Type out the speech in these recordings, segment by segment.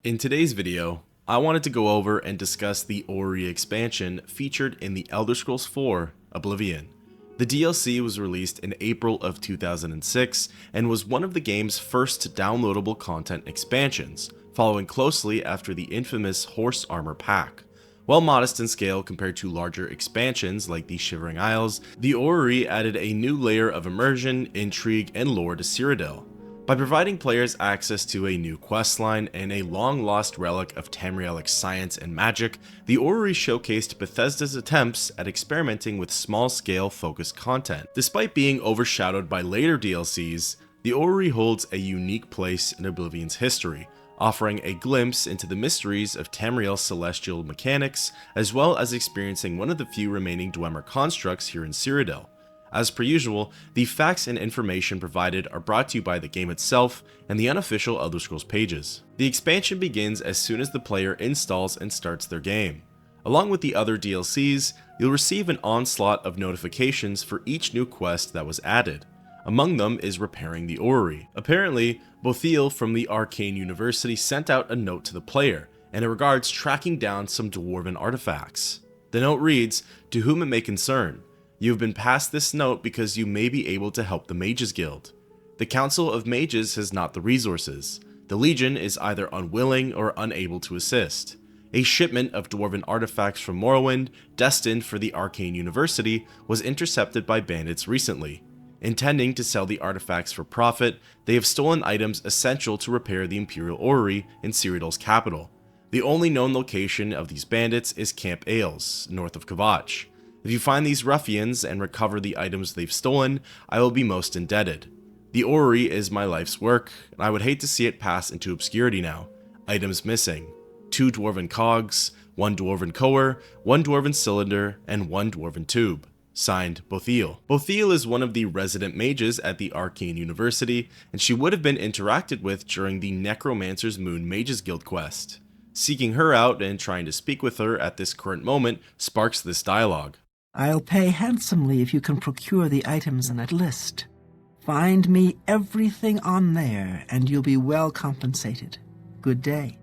In today's video, I wanted to go over and discuss the Orrery expansion featured in the Elder Scrolls 4 Oblivion. The DLC was released in April of 2006 and was one of the game's first downloadable content expansions, following closely after the infamous Horse Armor pack. While modest in scale compared to larger expansions like the Shivering Isles, the Orrery added a new layer of immersion, intrigue, and lore to Cyrodiil. By providing players access to a new questline and a long-lost relic of Tamrielic science and magic, the Orrery showcased Bethesda's attempts at experimenting with small-scale focused content. Despite being overshadowed by later DLCs, the Orrery holds a unique place in Oblivion's history, offering a glimpse into the mysteries of Tamriel's celestial mechanics, as well as experiencing one of the few remaining Dwemer constructs here in Cyrodiil. As per usual, the facts and information provided are brought to you by the game itself and the unofficial Elder Scrolls pages. The expansion begins as soon as the player installs and starts their game. Along with the other DLCs, you'll receive an onslaught of notifications for each new quest that was added. Among them is repairing the Orrery. Apparently, Bothiel from the Arcane University sent out a note to the player, and it regards tracking down some dwarven artifacts. The note reads, "To whom it may concern. You have been passed this note because you may be able to help the Mages Guild. The Council of Mages has not the resources. The Legion is either unwilling or unable to assist. A shipment of dwarven artifacts from Morrowind, destined for the Arcane University, was intercepted by bandits recently. Intending to sell the artifacts for profit, they have stolen items essential to repair the Imperial Orrery in Cyrodiil's capital. The only known location of these bandits is Camp Ailes, north of Kvatch. If you find these ruffians and recover the items they've stolen, I will be most indebted. The Orrery is my life's work, and I would hate to see it pass into obscurity now. Items missing: 2 dwarven cogs, 1 dwarven coer, 1 dwarven cylinder, and 1 dwarven tube. Signed, Bothiel." Bothiel is one of the resident mages at the Arcane University, and she would have been interacted with during the Necromancer's Moon Mages Guild quest. Seeking her out and trying to speak with her at this current moment sparks this dialogue. "I'll pay handsomely if you can procure the items in that list. Find me everything on there, and you'll be well compensated. Good day."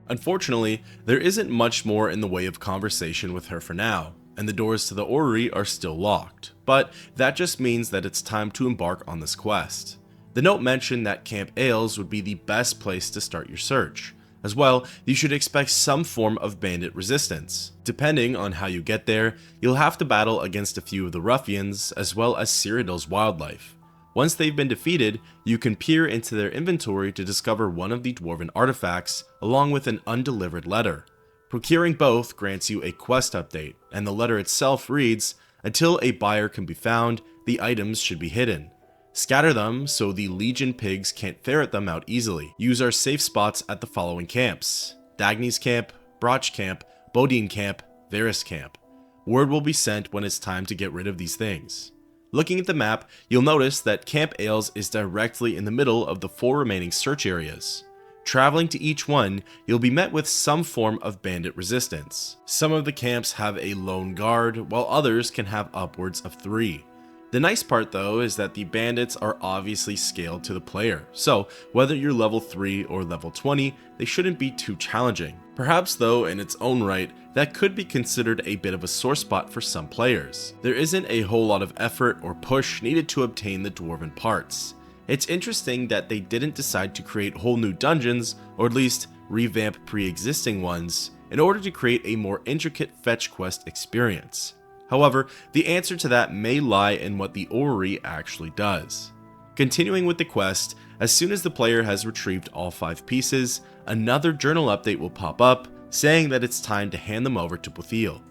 Unfortunately, there isn't much more in the way of conversation with her for now, and the doors to the Orrery are still locked, but that just means that it's time to embark on this quest. The note mentioned that Camp Ailes would be the best place to start your search. As well, you should expect some form of bandit resistance. Depending on how you get there, you'll have to battle against a few of the ruffians, as well as Cyrodiil's wildlife. Once they've been defeated, you can peer into their inventory to discover one of the dwarven artifacts, along with an undelivered letter. Procuring both grants you a quest update, and the letter itself reads, "Until a buyer can be found, the items should be hidden. Scatter them so the Legion pigs can't ferret them out easily. Use our safe spots at the following camps: Dagny's Camp, Broch Camp, Bodine Camp, Varys Camp. Word will be sent when it's time to get rid of these things." Looking at the map, you'll notice that Camp Ailes is directly in the middle of the 4 remaining search areas. Traveling to each one, you'll be met with some form of bandit resistance. Some of the camps have a lone guard, while others can have upwards of 3. The nice part though is that the bandits are obviously scaled to the player, so whether you're level 3 or level 20, they shouldn't be too challenging. Perhaps though, in its own right, that could be considered a bit of a sore spot for some players. There isn't a whole lot of effort or push needed to obtain the dwarven parts. It's interesting that they didn't decide to create whole new dungeons, or at least revamp pre-existing ones, in order to create a more intricate fetch quest experience. However, the answer to that may lie in what the Orrery actually does. Continuing with the quest, as soon as the player has retrieved all 5 pieces, another journal update will pop up, saying that it's time to hand them over to Bothiel.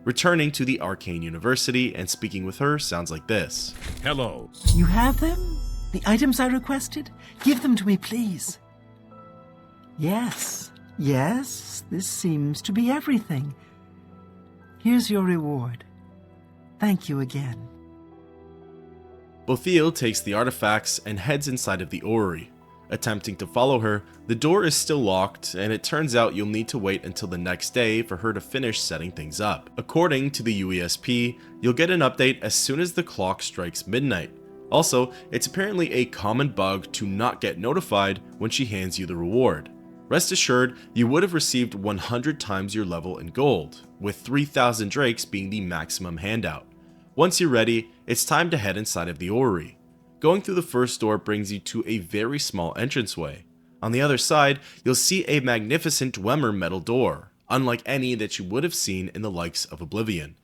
Returning to the Arcane University and speaking with her sounds like this. "Hello." "You have them? The items I requested? Give them to me, please." Yes, this seems to be everything. Here's your reward. Thank you again." Bothiel takes the artifacts and heads inside of the Orrery. Attempting to follow her, the door is still locked, and it turns out you'll need to wait until the next day for her to finish setting things up. According to the UESP, you'll get an update as soon as the clock strikes midnight. Also, it's apparently a common bug to not get notified when she hands you the reward. Rest assured, you would have received 100 times your level in gold, with 3,000 drakes being the maximum handout. Once you're ready, it's time to head inside of the Orrery. Going through the first door brings you to a very small entranceway. On the other side, you'll see a magnificent Dwemer metal door, unlike any that you would have seen in the likes of Oblivion.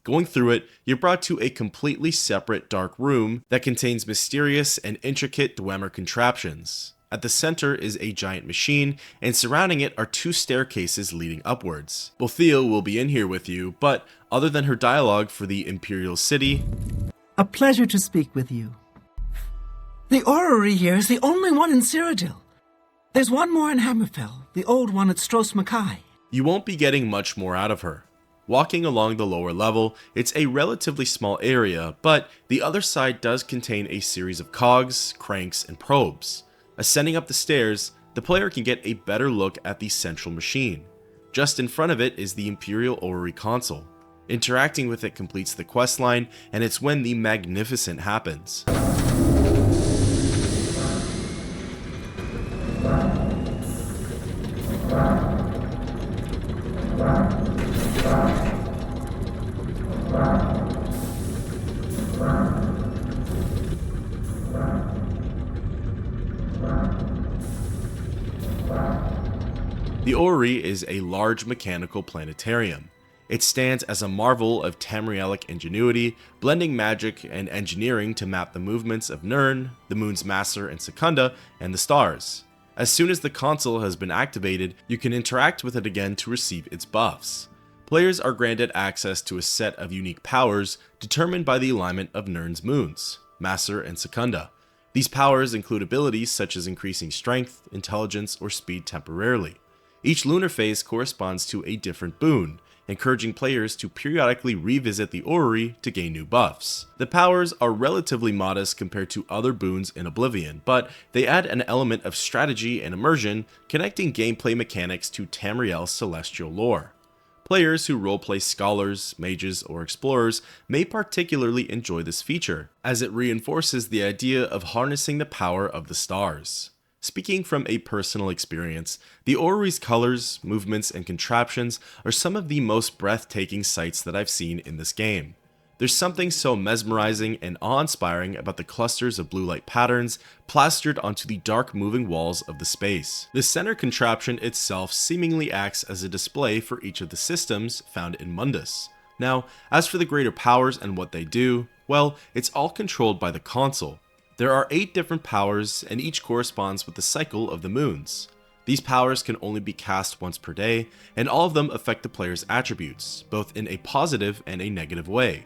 Going through it, you're brought to a completely separate dark room that contains mysterious and intricate Dwemer contraptions. At the center is a giant machine, and surrounding it are 2 staircases leading upwards. Bothea will be in here with you, but other than her dialogue for the Imperial City, A pleasure to speak with you. The orrery here is the only one in Cyrodiil. There's one more in Hammerfell, the old one at Stros Mackay. you won't be getting much more out of her. Walking along the lower level, it's a relatively small area, but the other side does contain a series of cogs, cranks, and probes. Ascending up the stairs, the player can get a better look at the central machine. Just in front of it is the Imperial Orrery console. Interacting with it completes the questline, and it's when the magnificent happens. The Orrery is a large mechanical planetarium. It stands as a marvel of Tamrielic ingenuity, blending magic and engineering to map the movements of Nirn, the moon's Master and Secunda, and the stars. As soon as the console has been activated, you can interact with it again to receive its buffs. Players are granted access to a set of unique powers determined by the alignment of Nirn's moons, Master and Secunda. These powers include abilities such as increasing strength, intelligence, or speed temporarily. Each lunar phase corresponds to a different boon, encouraging players to periodically revisit the Orrery to gain new buffs. The powers are relatively modest compared to other boons in Oblivion, but they add an element of strategy and immersion, connecting gameplay mechanics to Tamriel's celestial lore. Players who roleplay scholars, mages, or explorers may particularly enjoy this feature, as it reinforces the idea of harnessing the power of the stars. Speaking from a personal experience, the Orrery's colors, movements, and contraptions are some of the most breathtaking sights that I've seen in this game. There's something so mesmerizing and awe-inspiring about the clusters of blue light patterns plastered onto the dark moving walls of the space. The center contraption itself seemingly acts as a display for each of the systems found in Mundus. Now, as for the greater powers and what they do, well, it's all controlled by the console. There are 8 different powers, and each corresponds with the cycle of the moons. These powers can only be cast once per day, and all of them affect the player's attributes, both in a positive and a negative way.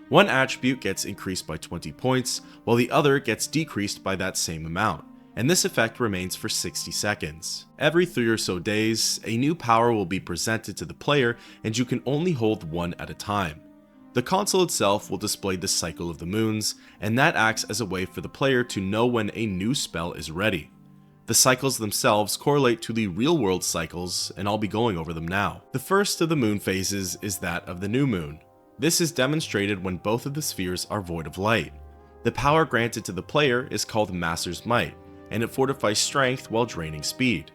One attribute gets increased by 20 points, while the other gets decreased by that same amount, and this effect remains for 60 seconds. Every 3 or so days, a new power will be presented to the player, and you can only hold one at a time. The console itself will display the cycle of the moons, and that acts as a way for the player to know when a new spell is ready. The cycles themselves correlate to the real-world cycles, and I'll be going over them now. The first of the moon phases is that of the new moon. This is demonstrated when both of the spheres are void of light. The power granted to the player is called Master's Might, and it fortifies strength while draining speed.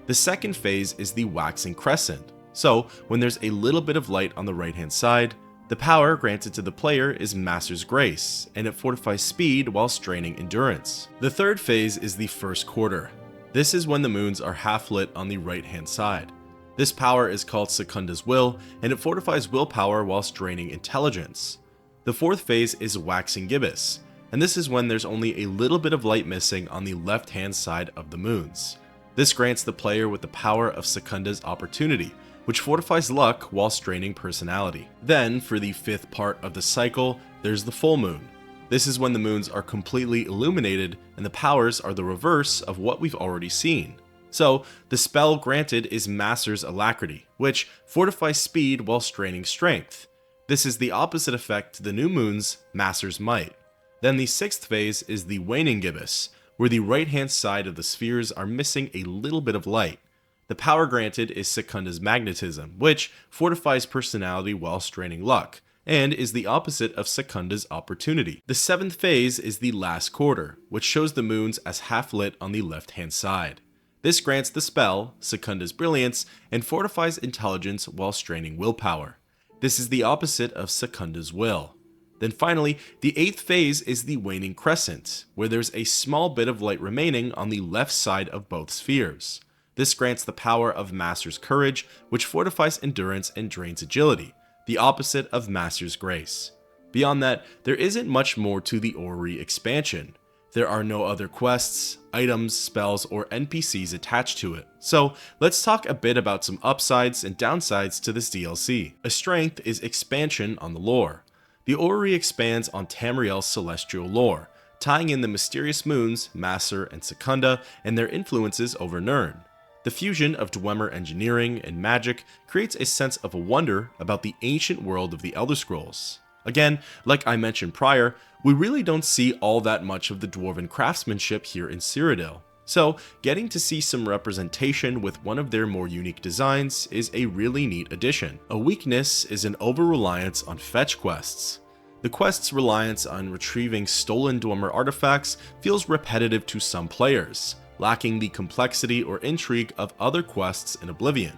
The second phase is the waxing crescent, so when there's a little bit of light on the right-hand side, the power granted to the player is Master's Grace, and it fortifies speed while straining endurance. The third phase is the first quarter. This is when the moons are half lit on the right-hand side. This power is called Secunda's Will, and it fortifies willpower whilst draining intelligence. The fourth phase is Waxing Gibbous, and this is when there's only a little bit of light missing on the left-hand side of the moons. This grants the player with the power of Secunda's Opportunity, which fortifies luck while straining personality. Then, for the fifth part of the cycle, there's the full moon. This is when the moons are completely illuminated and the powers are the reverse of what we've already seen. So, the spell granted is Master's Alacrity, which fortifies speed while straining strength. This is the opposite effect to the new moon's Master's Might. Then the sixth phase is the Waning Gibbous, where the right-hand side of the spheres are missing a little bit of light. The power granted is Secunda's Magnetism, which fortifies personality while straining luck, and is the opposite of Secunda's Opportunity. The seventh phase is the last quarter, which shows the moons as half lit on the left-hand side. This grants the spell Secunda's Brilliance and fortifies intelligence while straining willpower. This is the opposite of Secunda's Will. Then finally, the 8th phase is the Waning Crescent, where there's a small bit of light remaining on the left side of both spheres. This grants the power of Master's Courage, which fortifies endurance and drains agility, the opposite of Master's Grace. Beyond that, there isn't much more to the Orrery expansion. There are no other quests, items, spells, or NPCs attached to it. So let's talk a bit about some upsides and downsides to this DLC. A strength is expansion on the lore. The Orrery expands on Tamriel's celestial lore, tying in the mysterious moons, Master and Secunda, and their influences over Nirn. The fusion of Dwemer engineering and magic creates a sense of wonder about the ancient world of the elderscrolls. Again, like I mentioned prior, we really don't see all that much of the dwarven craftsmanship here in Cyrodiil. So, getting to see some representation with one of their more unique designs is a really neat addition. A weakness is an over-reliance on fetch quests. The quest's reliance on retrieving stolen Dwemer artifacts feels repetitive to some players, lacking the complexity or intrigue of other quests in Oblivion.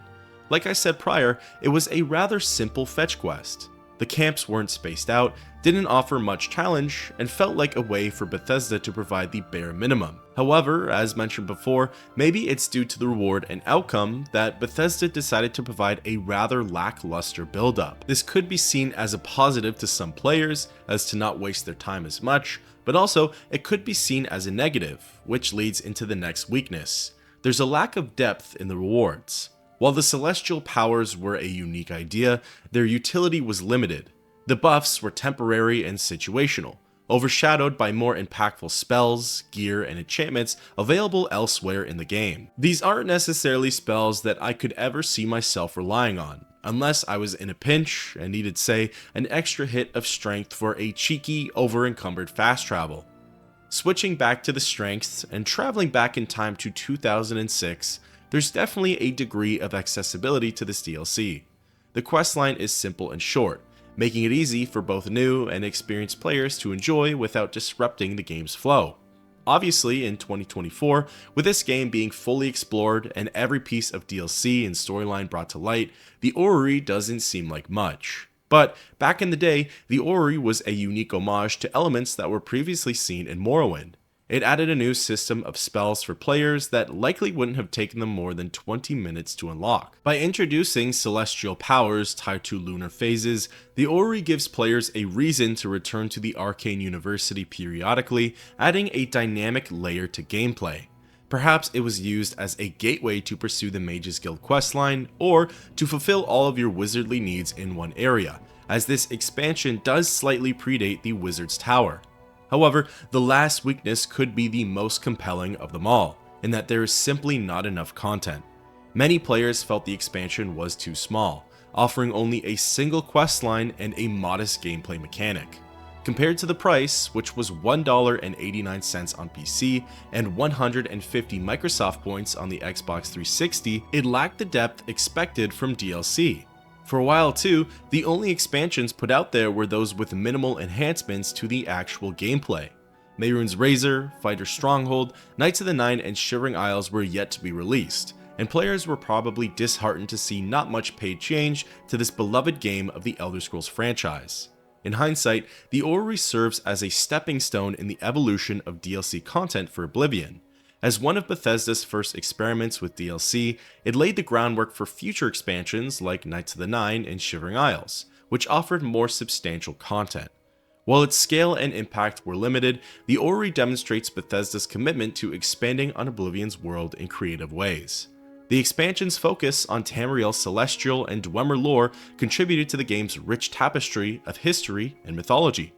Like I said prior, it was a rather simple fetch quest. The camps weren't spaced out, didn't offer much challenge, and felt like a way for Bethesda to provide the bare minimum. However, as mentioned before, maybe it's due to the reward and outcome that Bethesda decided to provide a rather lackluster build-up. This could be seen as a positive to some players, as to not waste their time as much, but also it could be seen as a negative, which leads into the next weakness. There's a lack of depth in the rewards. While the celestial powers were a unique idea, their utility was limited. The buffs were temporary and situational, overshadowed by more impactful spells, gear, and enchantments available elsewhere in the game. These aren't necessarily spells that I could ever see myself relying on, unless I was in a pinch and needed, say, an extra hit of strength for a cheeky, over-encumbered fast travel. Switching back to the strengths and traveling back in time to 2006, there's definitely a degree of accessibility to this DLC. The questline is simple and short, making it easy for both new and experienced players to enjoy without disrupting the game's flow. Obviously, in 2024, with this game being fully explored and every piece of DLC and storyline brought to light, the Orrery doesn't seem like much. But back in the day, the Orrery was a unique homage to elements that were previously seen in Morrowind. It added a new system of spells for players that likely wouldn't have taken them more than 20 minutes to unlock. By introducing celestial powers tied to lunar phases, the Orrery gives players a reason to return to the Arcane University periodically, adding a dynamic layer to gameplay. Perhaps it was used as a gateway to pursue the Mages Guild questline, or to fulfill all of your wizardly needs in one area, as this expansion does slightly predate the Wizard's Tower. However, the last weakness could be the most compelling of them all, in that there is simply not enough content. Many players felt the expansion was too small, offering only a single questline and a modest gameplay mechanic. Compared to the price, which was $1.89 on PC and 150 Microsoft points on the Xbox 360, it lacked the depth expected from DLC. For a while too, the only expansions put out there were those with minimal enhancements to the actual gameplay. Mehrunes Razor, Fighter's Stronghold, Knights of the Nine, and Shivering Isles were yet to be released, and players were probably disheartened to see not much paid change to this beloved game of the Elder Scrolls franchise. In hindsight, the Orrery serves as a stepping stone in the evolution of DLC content for Oblivion. As one of Bethesda's first experiments with DLC, it laid the groundwork for future expansions like Knights of the Nine and Shivering Isles, which offered more substantial content. While its scale and impact were limited, the Orrery demonstrates Bethesda's commitment to expanding on Oblivion's world in creative ways. The expansion's focus on Tamriel's celestial and Dwemer lore contributed to the game's rich tapestry of history and mythology.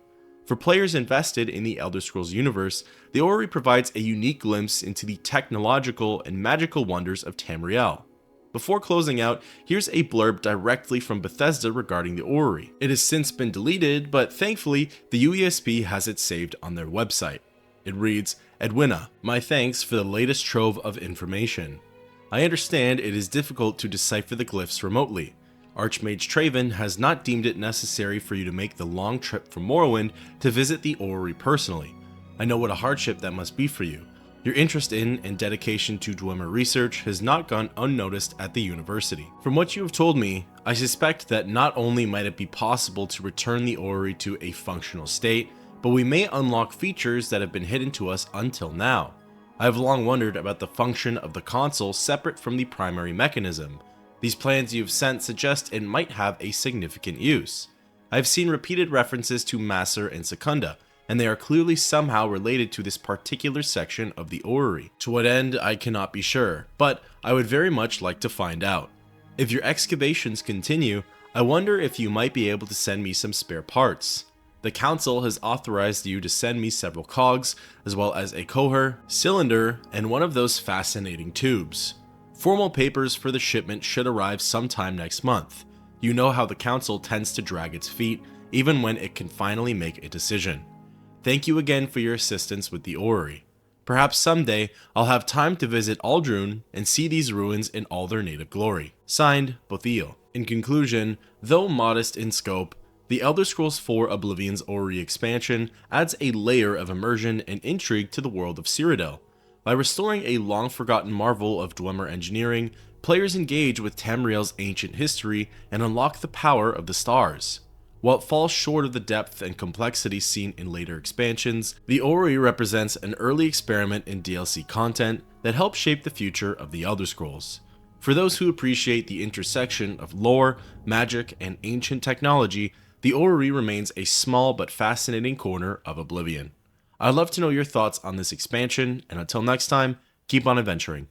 For players invested in the Elder Scrolls universe, the Orrery provides a unique glimpse into the technological and magical wonders of Tamriel. Before closing out, here's a blurb directly from Bethesda regarding the Orrery. It has since been deleted, but thankfully, the UESP has it saved on their website. It reads, "Edwina, my thanks for the latest trove of information. I understand it is difficult to decipher the glyphs remotely. Archmage Traven has not deemed it necessary for you to make the long trip from Morrowind to visit the Orrery personally. I know what a hardship that must be for you. Your interest in and dedication to Dwemer research has not gone unnoticed at the university. From what you have told me, I suspect that not only might it be possible to return the Orrery to a functional state, but we may unlock features that have been hidden to us until now. I have long wondered about the function of the console separate from the primary mechanism. These plans you have sent suggest it might have a significant use. I have seen repeated references to Masser and Secunda, and they are clearly somehow related to this particular section of the Orrery. To what end, I cannot be sure, but I would very much like to find out. If your excavations continue, I wonder if you might be able to send me some spare parts. The council has authorized you to send me several cogs, as well as a coher, cylinder, and one of those fascinating tubes. Formal papers for the shipment should arrive sometime next month. You know how the council tends to drag its feet, even when it can finally make a decision. Thank you again for your assistance with the Orrery. Perhaps someday I'll have time to visit Aldrune and see these ruins in all their native glory. Signed, Bothio. In conclusion, though modest in scope, the Elder Scrolls IV Oblivion's Orrery expansion adds a layer of immersion and intrigue to the world of Cyrodiil. By restoring a long-forgotten marvel of Dwemer engineering, players engage with Tamriel's ancient history and unlock the power of the stars. While it falls short of the depth and complexity seen in later expansions, the Orrery represents an early experiment in DLC content that helped shape the future of the Elder Scrolls. For those who appreciate the intersection of lore, magic, and ancient technology, the Orrery remains a small but fascinating corner of Oblivion. I'd love to know your thoughts on this expansion, and until next time, keep on adventuring.